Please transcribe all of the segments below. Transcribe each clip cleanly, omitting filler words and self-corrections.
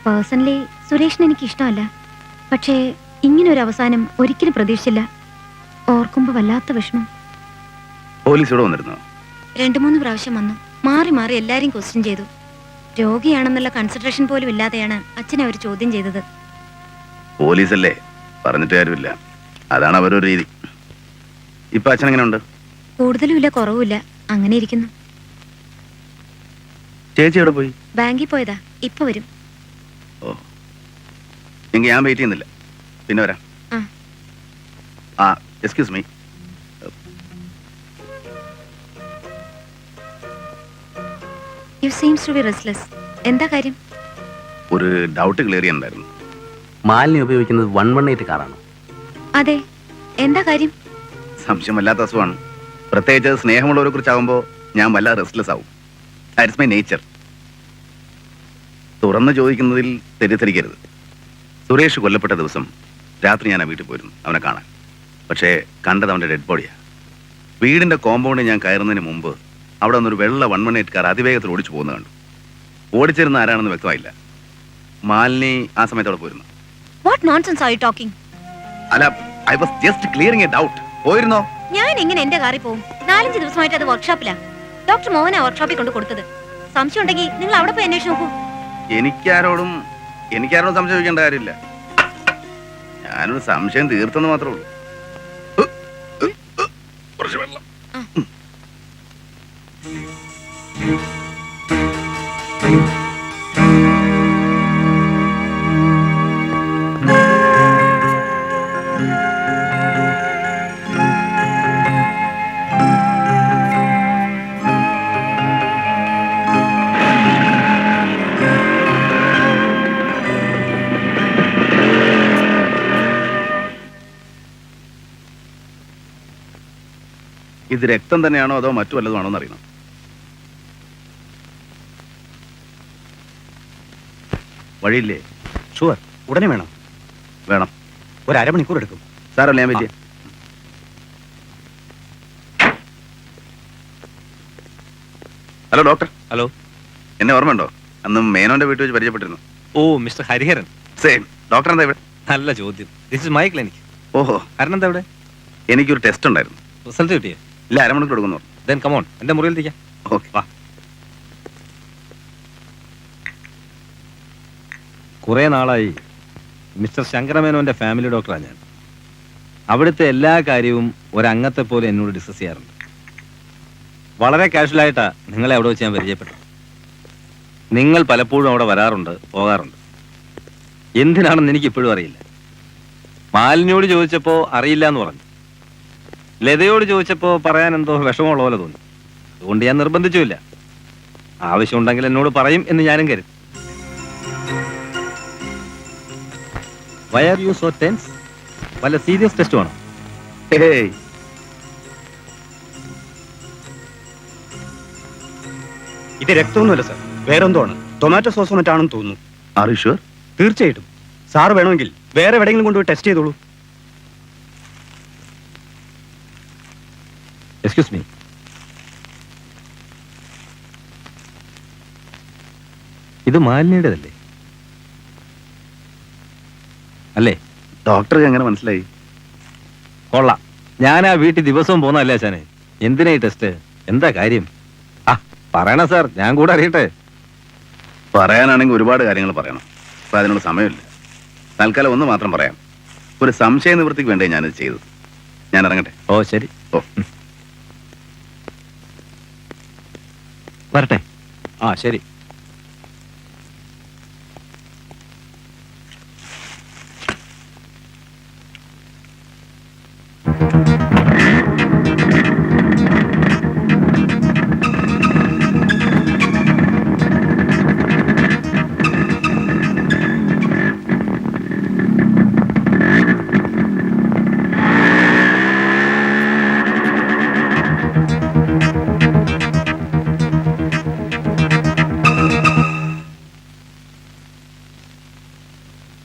Personally സുരേഷിന് എനിക്ക് ഇഷ്ടമല്ല. പക്ഷേ ഇങ്ങനൊരു അവസാനം ഒരിക്കലും പ്രതീക്ഷിച്ചില്ല. ഓർക്കുമ്പോ വല്ലാത്ത വിഷമം. പോലീസ് ഇവിടെ വന്നിരുന്നോ? 2-3 പ്രാവശ്യം വന്നു. മാറി മാറി എല്ലാരും ക്വസ്റ്റ്യൻ ചെയ്തു. രോഗിയാണെന്നുള്ള കൺസിഡറേഷൻ പോലും ഇല്ലാതെയാണ് അച്ഛനെ അവർ ചോദ്യം ചെയ്തത്. പോലീസല്ലേ, പറഞ്ഞിട്ട് കാര്യമില്ല. അതാണ് അവരൊരു രീതി. ഇപ്പൊ അച്ഛൻ എങ്ങനെ ഉണ്ട്? കൂടുതലും ഇല്ല, കുറവുമില്ല, അങ്ങനെ ഇരിക്കുന്നു. ചേച്ചി എവിടെ പോയി? ബാങ്കിൽ പോയതാ, ഇപ്പൊ വരും. ഓ, എങ്കിൽ ഞാൻ വെയിറ്റ് ചെയ്യുന്നില്ല, പിന്നെ വരാം. Excuse me. You seems to be restless. എന്താ കാര്യം? ഒരു ഡൗട്ട് ക്ലിയർ ചെയ്യാനുണ്ടായിരുന്നു. മാലിന്യം ഉപയോഗിക്കുന്നത് 118 കാറാണ്. അതെ, എന്താ കാര്യം? സംശയമല്ലാത്ത അസുഖമാണ്. പ്രത്യേകിച്ച് സ്നേഹമുള്ളവരെ കുറിച്ചാവുമ്പോൾ ഞാൻ വല്ലാതെ റെസ്റ്റ്ലെസ് ആവും. That's my nature. തുറന്നു ചോദിക്കുന്നതിൽ തെറ്റിദ്ധരിക്കരുത്. സുരേഷ് കൊല്ലപ്പെട്ട ദിവസം രാത്രി ഞാൻ ആ വീട്ടിൽ പോയിരുന്നു അവനെ കാണാൻ. പക്ഷേ കണ്ടത് അവൻ്റെ ഡെഡ് ബോഡിയാണ്. വീടിൻ്റെ കോമ്പൗണ്ടിൽ ഞാൻ കയറുന്നതിന് മുമ്പ് അവിടെ നിന്നൊരു വെള്ള 118 കാർ അതിവേഗത്തിൽ ഓടിച്ചു പോകുന്നത് കണ്ടു. ഓടിച്ചിരുന്ന ആരാണെന്ന് വ്യക്തമായില്ല. മാലിനി ആ സമയത്ത് അവിടെ പോയിരുന്നു. What nonsense are you talking? അല്ല, I was just clearing A doubt. പോയിരുന്നോ? ഞാൻ എങ്ങനെ എന്റെ കാറിൽ പോകും? 4-5 ദിവസമായിട്ട് അത് വർക്ക്ഷോപ്പിലാ. ഡോക്ടർ മോഹന വർക്ക്ഷോപ്പിൽ കൊണ്ട് കൊടുത്തത്. സംശയം ഉണ്ടെങ്കിൽ നിങ്ങൾ അവിടെ പോയി അന്വേഷിച്ച് നോക്കൂ. എനിക്കാരോടും സംശയം ചോദിക്കേണ്ട കാര്യമില്ല. ഞാനൊരു സംശയം തീർത്തെന്ന് മാത്രമേ ഉള്ളൂ. കുറച്ച് വെള്ളം. ഇത് രക്തം തന്നെയാണോ അതോ മറ്റു വല്ലതുമാണോ എന്നറിയണം. വഴിയില്ലേ? ഷുവർ, ഉടനെ വേണം. വേണം. ഒരു അരമണിക്കൂർ എടുക്കും. സാറല്ലേ ഞാൻ പറ്റിയ? Hello doctor. ഹലോ, എന്നെ ഓർമ്മയുണ്ടോ? അന്ന് മേനോന്റെ വീട്ടിൽ വെച്ച് പരിചയപ്പെട്ടിരുന്നു. ഓ മിസ്റ്റർ ഹരിഹരൻ. സെയിം. ഡോക്ടർ എന്താ ഇവിടെ? നല്ല ചോദ്യം. This is my clinic. ഓഹോ, ഹരൻ എന്താ ഇവിടെ? എനിക്കൊരു ടെസ്റ്റ് ഉണ്ടായിരുന്നു. റിസൾട്ട് കിട്ടിയേ? ഇല്ല, അരമണിക്കൂർ എടുക്കുന്നു. ദെൻ കമോൺ, എന്റെ മുറിയിലിരിക്കാം. ഓക്കെ. വാ. കുറേ നാളായി മിസ്റ്റർ ശങ്കരമേനോന്റെ ഫാമിലി ഡോക്ടറാണ് ഞാൻ. അവിടുത്തെ എല്ലാ കാര്യവും ഒരംഗത്തെ പോലെ എന്നോട് ഡിസ്കസ് ചെയ്യാറുണ്ട്. വളരെ കാഷ്വലായിട്ടാ നിങ്ങളെ അവിടെ വെച്ച് ഞാൻ പരിചയപ്പെട്ടു. നിങ്ങൾ പലപ്പോഴും അവിടെ വരാറുണ്ട്, പോകാറുണ്ട്. എന്തിനാണെന്ന് എനിക്കിപ്പോഴും അറിയില്ല. മാലിന്യോട് ചോദിച്ചപ്പോൾ അറിയില്ല എന്ന് പറഞ്ഞു. ലതയോട് ചോദിച്ചപ്പോൾ പറയാൻ എന്തോ വിഷമമുള്ള പോലെ തോന്നി. അതുകൊണ്ട് ഞാൻ നിർബന്ധിച്ചുമില്ല. ആവശ്യമുണ്ടെങ്കിൽ എന്നോട് പറയും എന്ന് ഞാനും കരുതി. Why are you so tense? വല്ല സീരിയസ് ടെസ്റ്റ് വേണം? ഹേയ്, ഇത് രക്തമൊന്നുമല്ല സാർ, വേറെന്തോ ആണ്. ടൊമാറ്റോ സോസ് മറ്റാണെന്ന് തോന്നുന്നു. Are you sure? തീർച്ചയായിട്ടും. സാർ വേണമെങ്കിൽ വേറെ എവിടെയെങ്കിലും കൊണ്ടുപോയി ടെസ്റ്റ് ചെയ്തോളൂ. Excuse me. ഇത് മാലിന്യയുടേതല്ലേ? അല്ലേ? ഡോക്ടർക്ക് എങ്ങനെ മനസ്സിലായി? കൊള്ളാം. ഞാൻ ആ വീട്ടിൽ ദിവസവും പോകുന്നതല്ലേ അച്ഛനെ. എന്തിനാ ഈ ടെസ്റ്റ്? എന്താ കാര്യം? പറയണ സാർ, ഞാൻ കൂടെ അറിയട്ടെ. പറയാനാണെങ്കിൽ ഒരുപാട് കാര്യങ്ങൾ പറയണം. അപ്പൊ അതിനുള്ള സമയമില്ല. തൽക്കാലം ഒന്ന് മാത്രം പറയാം. ഒരു സംശയ നിവൃത്തിക്ക് വേണ്ടേ ഞാനിത് ചെയ്തത്. ഞാൻ ഇറങ്ങട്ടെ. ഓ ശരി. ഓ, വരട്ടെ. ശരി.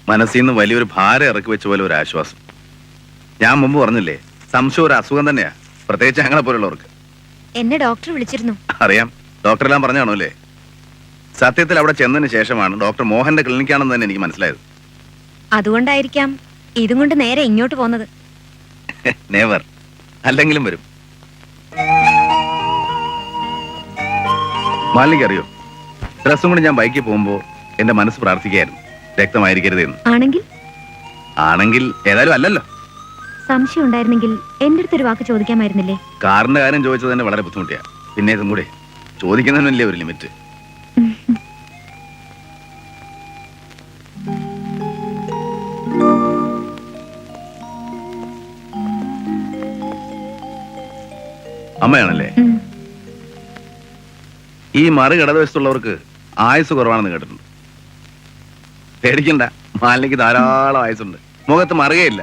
മനസ്സിൽ നിന്ന് വലിയൊരു ഭാരം ഇറക്കി വെച്ച പോലെ ഒരു ആശ്വാസം. ഞാൻ മുമ്പ് പറഞ്ഞില്ലേ, സംശയം ഒരു അസുഖം തന്നെയാ, പ്രത്യേകിച്ച് ഞങ്ങളെ പോലുള്ളവർക്ക്. എന്നെ ഡോക്ടർ വിളിച്ചിരുന്നു. അറിയാം, ഡോക്ടറെല്ലാം പറഞ്ഞാണോ അല്ലേ? സത്യത്തിൽ അവിടെ ചെന്നതിന് ശേഷമാണ് ഡോക്ടർ മോഹന്റെ ക്ലിനിക്കാണെന്ന് തന്നെ എനിക്ക് മനസ്സിലായത്. അതുകൊണ്ടായിരിക്കാം ഇതും കൊണ്ട് നേരെ ഇങ്ങോട്ട് പോന്നത്. നെവർ. അല്ലെങ്കിലും വരും. മാലിനിക്ക് അറിയോ, ഡ്രസ്സും കൊണ്ട് ഞാൻ ബൈക്കിൽ പോകുമ്പോ എന്റെ മനസ്സ് പ്രാർത്ഥിക്കുകയായിരുന്നു, രക്തമായിരിക്കരുത് എന്ന്. ആണെങ്കിൽ ഏതായാലും അല്ലല്ലോ. സംശയം ഉണ്ടായിരുന്നെങ്കിൽ എന്റെ അടുത്തൊരു വാക്ക് ചോദിക്കാമായിരുന്നില്ലേ? കാറിന്റെ കാര്യം ചോദിച്ചത് തന്നെ വളരെ ബുദ്ധിമുട്ടിയാ. പിന്നെ ഇതും കൂടെ ചോദിക്കുന്നതിനല്ലേ ഒരു ലിമിറ്റ്. അമ്മയാണല്ലേ? ഈ മറു കടവശത്തുള്ളവർക്ക് ആയുസ് കുറവാണെന്ന് കേട്ടിട്ടുണ്ട്. പേടിക്കണ്ട, മാലിനിക്ക് ധാരാളം ആയുസുണ്ട്. മുഖത്ത് മറുകയില്ല.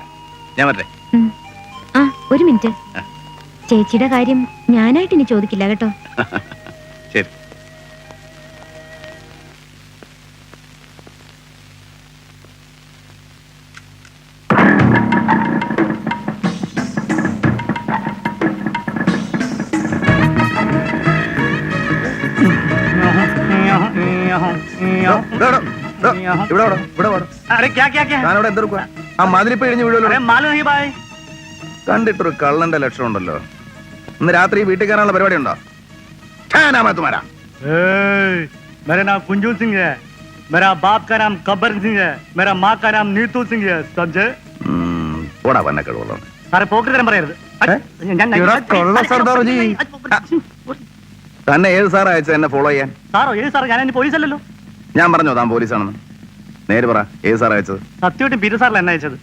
ഞാൻ പറ്റേ? ആ, ഒരു മിനിറ്റ്. ചേച്ചിയുടെ കാര്യം ഞാനായിട്ട് ഇനി ചോദിക്കില്ല കേട്ടോ. ശരി. കണ്ടിട്ടൊരു കള്ളന്റെ ലക്ഷണം ഉണ്ടല്ലോ. ഇന്ന് രാത്രി വീട്ടിൽ കയറാനുള്ള പരിപാടി ഉണ്ടോ? मेरा नाम कुंजू सिंह है, मेरा बाप का नाम कब्बर सिंह है, मेरा माँ का नाम नीतू सिंह है. समझे? പോടാ പന്നക്കടുള്ള. സാറേ പോക്ക് തരം പറയരുത്. തന്നെ ഏത് സാർ അയച്ചത് എന്നെ ഫോളോ ചെയ്യാൻ? സാറോ? ഏത് സാർ? ഞാൻ പോലീസ് അല്ലല്ലോ. ഞാൻ പറഞ്ഞോ താൻ പോലീസാണെന്ന്? നേര് പറ, ഏത് സാർ അയച്ചത്? സത്യമായിട്ടും പീറ്റർ സാറിൽ എന്നെ അയച്ചത്.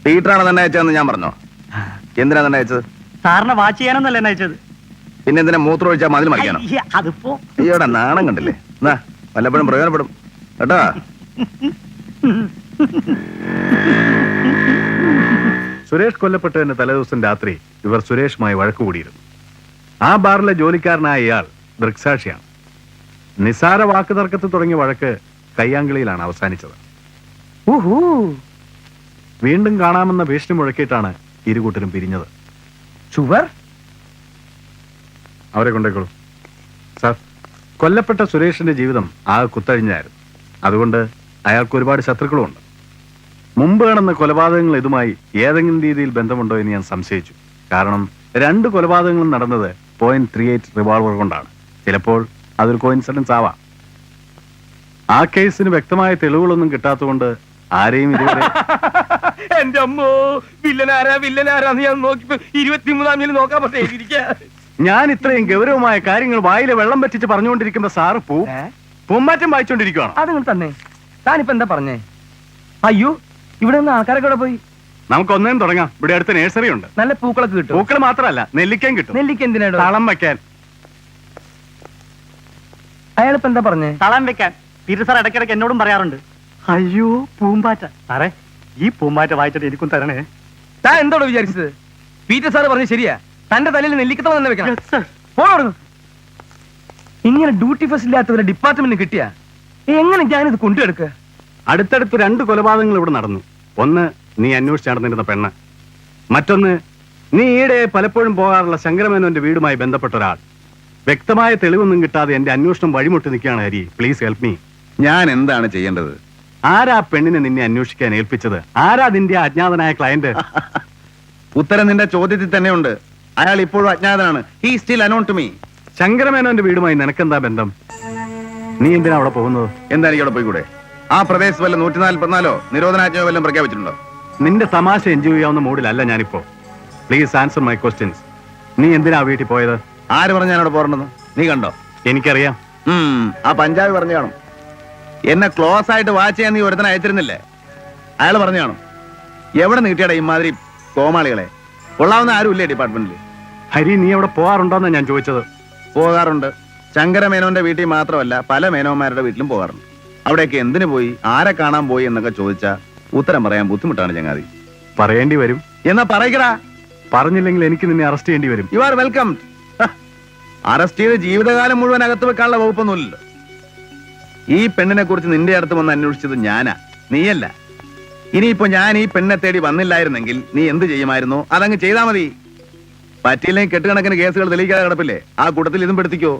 പീറ്ററാണ് തന്നെ അയച്ചതെന്ന് ഞാൻ പറഞ്ഞോ? എന്തിനാ തന്നെ അയച്ചത്? സാറിനെ വാച്ച് ചെയ്യാനൊന്നല്ല എന്നെ അയച്ചത്. പിന്നെ എന്തിനാ മൂത്രം ഒഴിച്ചാൽ മതിൽ മറിക്കാനോ? അതിപ്പോ അയ്യോടാ, നാണം കണ്ടില്ലേ? എന്നാ വല്ലപ്പോഴും പ്രയോജനപ്പെടും കേട്ടോ. സുരേഷ് കൊല്ലപ്പെട്ടതിന്റെ തലേദിവസം രാത്രി ഇവർ സുരേഷുമായി വഴക്കുകൂടിയിരുന്നു. ആ ബാറിലെ ജോലിക്കാരനായ ഇയാൾ ദൃക്സാക്ഷിയാണ്. നിസാര വാക്ക് തർക്കത്തിൽ തുടങ്ങിയ വഴക്ക് കയ്യാങ്കളിയിലാണ് അവസാനിച്ചത്. വീണ്ടും കാണാമെന്ന ഭീഷണി മുഴക്കിയിട്ടാണ് ഇരുകൂട്ടരും പിരിഞ്ഞത്. അവരെ കൊണ്ടേക്കോളൂ സാർ. കൊല്ലപ്പെട്ട സുരേഷിന്റെ ജീവിതം ആകെ കുത്തഴിഞ്ഞായിരുന്നു. അതുകൊണ്ട് അയാൾക്ക് ഒരുപാട് ശത്രുക്കളുമുണ്ട്. മുമ്പ് കാണുന്ന കൊലപാതകങ്ങൾ ഇതുമായി ഏതെങ്കിലും രീതിയിൽ ബന്ധമുണ്ടോ എന്ന് ഞാൻ സംശയിച്ചു. കാരണം 2 കൊലപാതകങ്ങളും നടന്നത് .38 റിവോൾവർ കൊണ്ടാണ്. ചിലപ്പോൾ അതൊരു കോയിൻസിഡൻസ് ആവാം. ആ കേസിന് വ്യക്തമായ തെളിവുകളൊന്നും കിട്ടാത്തതുകൊണ്ട് ആരെയും ഇതുവരെ എന്റെ അമ്മോ, വില്ലനാരാന്ന് ഞാൻ നോക്കിപ്പോ 23 നോക്കാൻ പറ്റേ. ഞാൻ ഇത്രയും ഗൗരവമായ കാര്യങ്ങൾ വായിലെ വെള്ളം പറ്റിച്ച് പറഞ്ഞുകൊണ്ടിരിക്കുമ്പോ സാറ് പൂമാറ്റം വായിച്ചോണ്ടിരിക്കുകയാണ്. അതുകൊണ്ട് തന്നെ താനിപ്പോ എന്താ പറഞ്ഞേ? അയ്യോ, ഇവിടെ നിന്ന് ആൾക്കാരൊക്കെ ഇവിടെ പോയി. നമുക്ക് ഒന്നേം തുടങ്ങാം. ഇവിടെ അടുത്ത നഴ്സറി ഉണ്ട്. നല്ല പൂക്കളൊക്കെ കിട്ടും. പൂക്കൾ മാത്രമല്ല, നെല്ലിക്കയും കിട്ടും. നെല്ലിക്ക എന്തിനാണ്? തളം വെക്കാൻ. അയാളിപ്പോ എന്താ പറഞ്ഞേ? തളം വെക്കാൻ പീറ്റർ സാർ ഇടയ്ക്കിടയ്ക്ക് എന്നോടും പറയാറുണ്ട്. അയ്യോ പൂമ്പാറ്റ. സാറേ, ഈ പൂമ്പാറ്റ വായിച്ചിട്ട് എനിക്കും തരണേ. താൻ എന്തോട് വിചാരിച്ചത്? പീറ്റർ സാറ് പറഞ്ഞ ശരിയാ. തന്റെ തലയിൽ നെല്ലിക്കത്തം തന്നെ വെക്കണം. പോണോടുന്നു. ഇങ്ങനെ ഡ്യൂട്ടി ഫസ്റ്റ് ഇല്ലാത്തവരെ ഡിപ്പാർട്ട്മെന്റിന് കിട്ടിയ എങ്ങനെ ഞാനിത് കൊണ്ടുവെടുക്കുക? അടുത്തടുത്ത് 2 കൊലപാതകങ്ങൾ ഇവിടെ നടന്നു. ഒന്ന് നീ അന്വേഷിച്ച് നടന്നിരുന്ന പെണ്ണ്, മറ്റൊന്ന് നീ ഈയിടെ പലപ്പോഴും പോകാറുള്ള ശങ്കരമേനോന്റെ വീടുമായി ബന്ധപ്പെട്ട ഒരാൾ. വ്യക്തമായ തെളിവൊന്നും കിട്ടാതെ എന്റെ അന്വേഷണം വഴിമുട്ടി നിൽക്കുകയാണ് ഹരി. Please help me. ഞാൻ എന്താണ് ചെയ്യേണ്ടത്? ആരാ പെണ്ണിനെ നിന്നെ അന്വേഷിക്കാൻ ഏൽപ്പിച്ചത്? ആരാ നിന്റെ അജ്ഞാതനായ ക്ലയന്റ്? ഉത്തരം നിന്റെ ചോദ്യത്തിൽ തന്നെ ഉണ്ട്. അയാൾ ഇപ്പോഴും അജ്ഞാതനാണ്. He still unknown to me. ശങ്കരമേനോന്റെ വീടുമായി നിനക്കെന്താ ബന്ധം? നീ എന്തിനാ അവിടെ പോകുന്നത്? എന്താ എനിക്ക് അവിടെ പോയിക്കൂടെ? ആ പ്രദേശത്ത് വല്ല 144 നിരോധനാജ്ഞയോ വല്ലതും പ്രഖ്യാപിച്ചിട്ടുണ്ടോ? നിന്റെ തമാശ എൻജോയ് ചെയ്യാവുന്ന മൂഡിലല്ല ഞാനിപ്പോ. Please answer my questions. നീ എന്തിനാ വീട്ടിൽ പോയത്? ആര് പറഞ്ഞ ഞാനവിടെ പോരണ്ടെന്ന്? നീ കണ്ടോ? എനിക്കറിയാം. ആ പഞ്ചാബി പറഞ്ഞു കാണും. എന്നെ ക്ലോസ് ആയിട്ട് വാച്ച് ചെയ്യാൻ നീ ഒരുത്തനെ അയച്ചിരുന്നില്ലേ? അയാൾ പറഞ്ഞു കാണും. എവിടെ നീട്ടിയാടാ ഇമാതിരി കോമാളികളെ? കൊള്ളാവുന്ന ആരും ഇല്ലേ ഡിപ്പാർട്ട്മെന്റിൽ? ഹരി, നീ അവിടെ പോകാറുണ്ടോന്നാ ഞാൻ ചോദിച്ചത്. പോകാറുണ്ട്. ശങ്കര മേനോന്റെ വീട്ടിൽ മാത്രമല്ല, പല മേനോന്മാരുടെ വീട്ടിലും പോകാറുണ്ട്. അവിടെയൊക്കെ എന്തിനു പോയി, ആരെ കാണാൻ പോയി എന്നൊക്കെ ചോദിച്ചാൽ ഉത്തരം പറയാൻ ബുദ്ധിമുട്ടാണ് ചങ്ങാതി. പറയേണ്ടി വരും. എന്നാ പറയടാ. പറഞ്ഞില്ലെങ്കിൽ എനിക്ക് നിന്നെ അറസ്റ്റ് ചെയ്യേണ്ടി വരും. You are welcome. അറസ്റ്റ് ചെയ്ത് ജീവിതകാലം മുഴുവൻ അകത്ത് വെക്കാനുള്ള വകുപ്പൊന്നുമില്ലല്ലോ. ഈ പെണ്ണിനെ കുറിച്ച് നിന്റെ അടുത്ത് വന്ന് അന്വേഷിച്ചത് ഞാനാ, നീയല്ല. ഇനിയിപ്പോ ഞാൻ ഈ പെണ്ണെ തേടി വന്നില്ലായിരുന്നെങ്കിൽ നീ എന്ത് ചെയ്യുമായിരുന്നു? അതങ്ങ് ചെയ്താൽ മതി. പറ്റിയില്ലെങ്കിൽ കെട്ടുകണക്കിന് കേസുകൾ തെളിയിക്കാതെ കിടപ്പില്ലേ? ആ കൂട്ടത്തിൽ ഇതും പെടുത്തിക്കോ.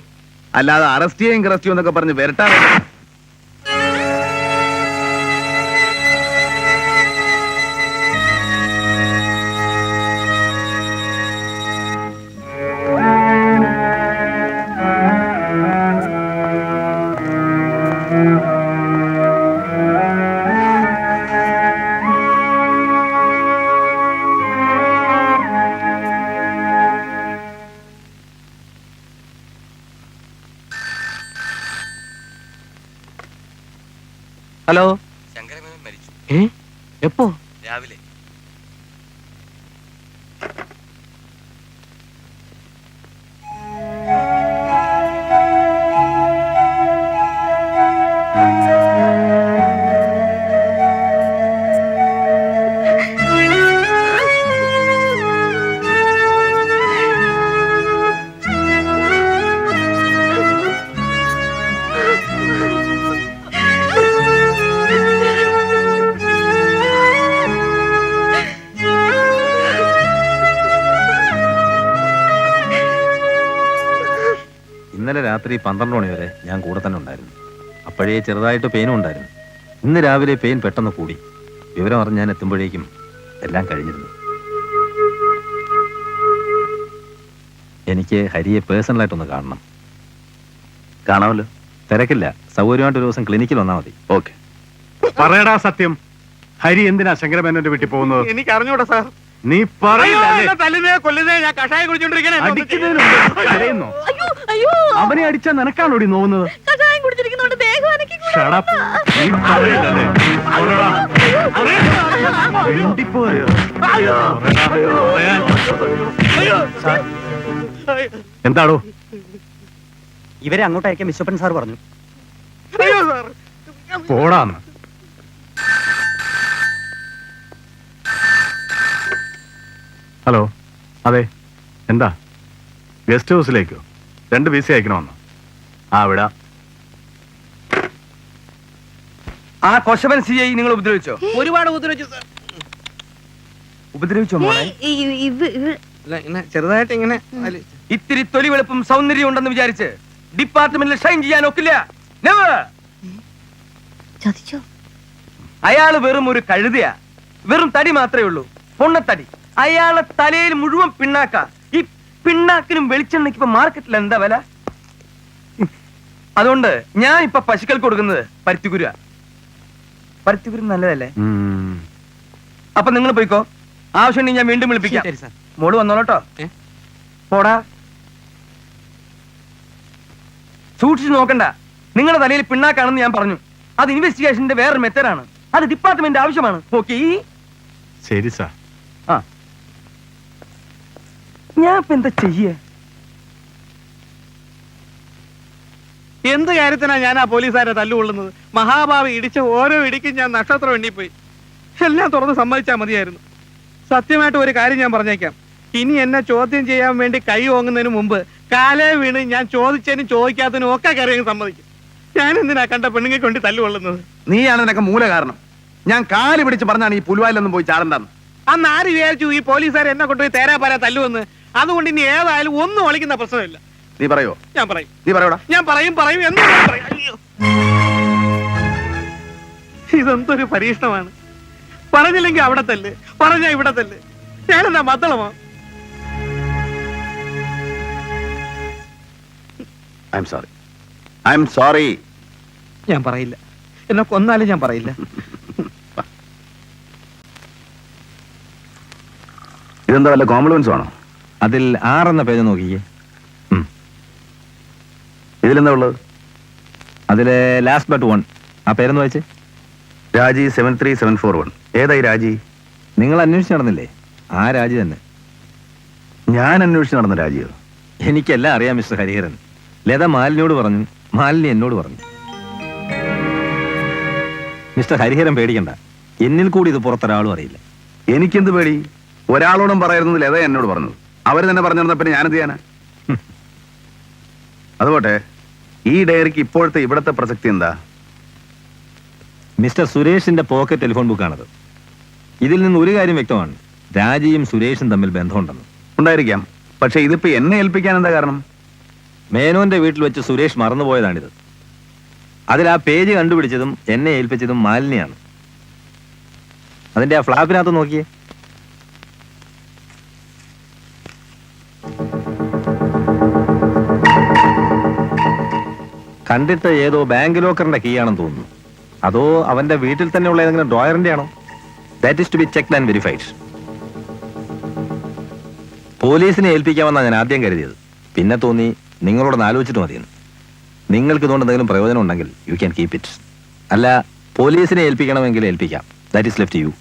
അല്ലാതെ അറസ്റ്റ് ചെയ്യും എന്നൊക്കെ പറഞ്ഞ് വരട്ടാ. ഹലോ. ശങ്കരമേനോൻ മരിച്ചു എപ്പോ? രാവിലെ. ഇന്നലെ രാത്രി 12 മണി വരെ ഞാൻ കൂടെ തന്നെ ഉണ്ടായിരുന്നു. അപ്പോഴേ ചെറുതായിട്ട് പെയിനും ഉണ്ടായിരുന്നു. ഇന്ന് രാവിലെ പെയിൻ പെട്ടെന്ന് കൂടി. വിവരം അറിഞ്ഞ് ഞാൻ എത്തുമ്പോഴേക്കും എല്ലാം കഴിഞ്ഞിരുന്നു. എനിക്ക് ഹരിയെ പേഴ്സണലായിട്ടൊന്ന് കാണണം. കാണാമല്ലോ. തിരക്കില്ല, സൗകര്യമായിട്ടൊരു ദിവസം ക്ലിനിക്കിൽ വന്നാൽ മതി. ഓക്കെ. പറയടാ സത്യം. ഹരി എന്തിനാ ശങ്കരമേനോന്റെ വീട്ടിൽ പോകുന്നത്? എനിക്ക് അറിഞ്ഞൂടാ സാർ. നീ പറയില്ല. തല്ലുന്നേ കൊല്ലുന്നേ ഞാൻ കഷായം കുടിച്ചോണ്ടിരിക്കണേ. കരയുന്നോ? അവനെ അടിച്ചാൽ നിനക്കാണോടി നോവുന്നത്? Shut up. നീ പറയില്ലല്ലേ? പറയടാ. മിണ്ടിപ്പോയോ? എന്താടോ? ഇവരെ അങ്ങോട്ട് അയക്കാൻ വിശ്വപ്പൻ സാർ പറഞ്ഞു. അയ്യോ സാർ. പോടാന്ന്. ഹലോ. അതെ, എന്താ? ഗസ്റ്റ് ഹൗസിലേക്കോ? 2 വിസ അയക്കണമെന്നോ? വിടാ. ആ കൊശവൻ CI നിങ്ങൾ ഉപദ്രവിച്ചോ? ഒരുപാട് ഉപദ്രവിച്ചു സാർ. ഉപദ്രവിച്ചോ മോളെ? ചെറുതായിട്ട് ഇങ്ങനെ ഇത്തിരി തൊലി വെളുപ്പും സൗന്ദര്യം ഉണ്ടെന്ന് വിചാരിച്ച് ഡിപ്പാർട്ട്മെന്റിൽ ഷൈൻ ചെയ്യാൻ ഒക്കില്ല. Never. അയാള് വെറും ഒരു കഴുതയാ. വെറും തടി മാത്രമേ ഉള്ളൂ, പൊണ്ണത്തടി. അയാളെ തലയിൽ മുഴുവൻ പിണ്ണാക്ക. ഈ പിണ്ണാക്കിനും വെളിച്ചെണ്ണയ്ക്ക് ഇപ്പൊ മാർക്കറ്റിൽ എന്താ വില? അതുകൊണ്ട് ഞാൻ ഇപ്പൊ പശുക്കൾക്ക് കൊടുക്കുന്നത് പരുത്തിക്കുര. പരുത്തിക്കുര നല്ലതല്ലേ? അപ്പൊ നിങ്ങൾ പോയിക്കോ. ആവശ്യമുണ്ടെങ്കിൽ ഞാൻ വീണ്ടും വിളിപ്പിക്കാം. മോള് വന്നോളട്ടോ. പോടാ. സൂക്ഷിച്ചു നോക്കണ്ട. നിങ്ങളുടെ തലയിൽ പിണ്ണാക്കാണെന്ന് ഞാൻ പറഞ്ഞു. അത് ഇൻവെസ്റ്റിഗേഷന്റെ വേറൊരു മെത്തേഡാണ്. അത് ഡിപ്പാർട്ട്മെന്റ് ആവശ്യമാണ്. ഓക്കെ. ശരി സാർ. ഞാൻ ഇപ്പൊ എന്താ ചെയ്യേ? എന്ത് കാര്യത്തിനാ ഞാൻ ആ പോലീസുകാരെ തല്ലുകൊള്ളുന്നത്? മഹാഭാവി ഇടിച്ച ഓരോ ഇടിക്കും ഞാൻ നക്ഷത്രം എണ്ണിപ്പോയി. എല്ലാം തുറന്ന് സമ്മതിച്ചാൽ മതിയായിരുന്നു. സത്യമായിട്ട് ഒരു കാര്യം ഞാൻ പറഞ്ഞേക്കാം. ഇനി എന്നെ ചോദ്യം ചെയ്യാൻ വേണ്ടി കൈ ഓങ്ങുന്നതിന് മുമ്പ് കാലേ വീണ് ഞാൻ ചോദിച്ചതിനും ചോദിക്കാത്തതിനും ഒക്കെ കരയും സമ്മതിക്കും. ഞാൻ എന്തിനാ കണ്ട പെണ്ണുങ്ങെ കൊണ്ട് തല്ലുകൊള്ളുന്നത്? നീയാണ് നിനക്ക് മൂല കാരണം. ഞാൻ കാല് പിടിച്ച് പറഞ്ഞാണ് ഈ പുലുവായിലൊന്നും പോയി ചാടണ്ടെന്ന്. അന്ന് ആര് വിചാരിച്ചു ഈ പോലീസുകാർ എന്നെ കൊണ്ടുപോയി തേരാപ്പാരാ തല്ലുവെന്ന്? അതുകൊണ്ട് ഇനി ഏതായാലും ഒന്നും ഒളിക്കുന്ന പ്രശ്നമില്ല. നീ പറയോ? ഞാൻ പറയും. നീ പറയോടാ. ഞാൻ പറയും എന്തോ പറയും. അയ്യോ, ഇതെന്തൊരു പരീക്ഷണമാണ്. പറഞ്ഞില്ലെങ്കിൽ അവിടെ തല്ല്, പറഞ്ഞാ ഇവിടെ തല്ല്. ഞാനെന്താ മദ്ദളമോ? I'm sorry. ഞാൻ പറയില്ല. എന്നെ കൊന്നാലും ഞാൻ പറയില്ല. ഇതെന്താ വല്ല കോംപ്ലിമെന്റ്സ് ആണോ? അതിൽ 6 എന്ന പേജ് നോക്കിക്കേ. ഇതിലെന്താ ഉള്ളത്? അതിലെ ലാസ്റ്റ് ബട്ട് 1 ആ പേരെന്ന് വായിച്ചേ. രാജി 73741. ഏതായി രാജി? നിങ്ങൾ അന്വേഷിച്ച് നടന്നില്ലേ? ആ രാജി തന്നെ. ഞാൻ അന്വേഷിച്ച് നടന്ന രാജിയോ? എനിക്കെല്ലാം അറിയാം മിസ്റ്റർ ഹരിഹരൻ. ലത മാലിനിയോട് പറഞ്ഞു, മാലിനി എന്നോട് പറഞ്ഞു. മിസ്റ്റർ ഹരിഹരൻ പേടിക്കണ്ട. എന്നിൽ കൂടി ഇത് പുറത്തൊരാളും അറിയില്ല. എനിക്കെന്ത് പേടി? ഒരാളോടും പറയുന്നത് ലത എന്നോട് പറഞ്ഞത്. അവര് തന്നെ പറഞ്ഞിരുന്നപ്പോ ഞാനെന്ത് ചെയ്യാനാ? അതുപോട്ടെ, ഈ ഡയറിക്ക് ഇപ്പോഴത്തെ ഇവിടത്തെ പ്രസക്തി എന്താ? മിസ്റ്റർ സുരേഷിന്റെ പോക്കറ്റ് ടെലിഫോൺ ബുക്കാണത്. ഇതിൽ നിന്ന് ഒരു കാര്യം വ്യക്തമാണ്. രാജിയും സുരേഷും തമ്മിൽ ബന്ധമുണ്ടെന്ന്. ഉണ്ടായിരിക്കാം. പക്ഷെ ഇതിപ്പോ എന്നെ ഏൽപ്പിക്കാൻ എന്താ കാരണം? മേനോന്റെ വീട്ടിൽ വെച്ച് സുരേഷ് മറന്നുപോയതാണിത്. അതിൽ ആ പേജ് കണ്ടുപിടിച്ചതും എന്നെ ഏൽപ്പിച്ചതും മാലിന്യാണ്. അതിന്റെ ആ ഫ്ലാപ്പിനകത്ത് നോക്കിയേ. കണ്ടിട്ട് ഏതോ ബാങ്ക് ലോക്കറിന്റെ കീ ആണെന്ന് തോന്നുന്നു. അതോ അവന്റെ വീട്ടിൽ തന്നെ ഉള്ള ഏതെങ്കിലും ഡ്രോയറിന്റെ ആണോ? That is to be checked and verified. പോലീസിനെ ഏൽപ്പിക്കാമെന്നാണ് ഞാൻ ആദ്യം കരുതിയത്. പിന്നെ തോന്നി നിങ്ങളോടൊന്ന് ആലോചിച്ചിട്ട് മതിയെന്ന്. നിങ്ങൾക്ക് ഇതുകൊണ്ട് എന്തെങ്കിലും പ്രയോജനം ഉണ്ടെങ്കിൽ യു ക്യാൻ കീപ് ഇറ്റ്. അല്ല, പോലീസിനെ ഏൽപ്പിക്കണമെങ്കിൽ ഏൽപ്പിക്കാം. That is left U.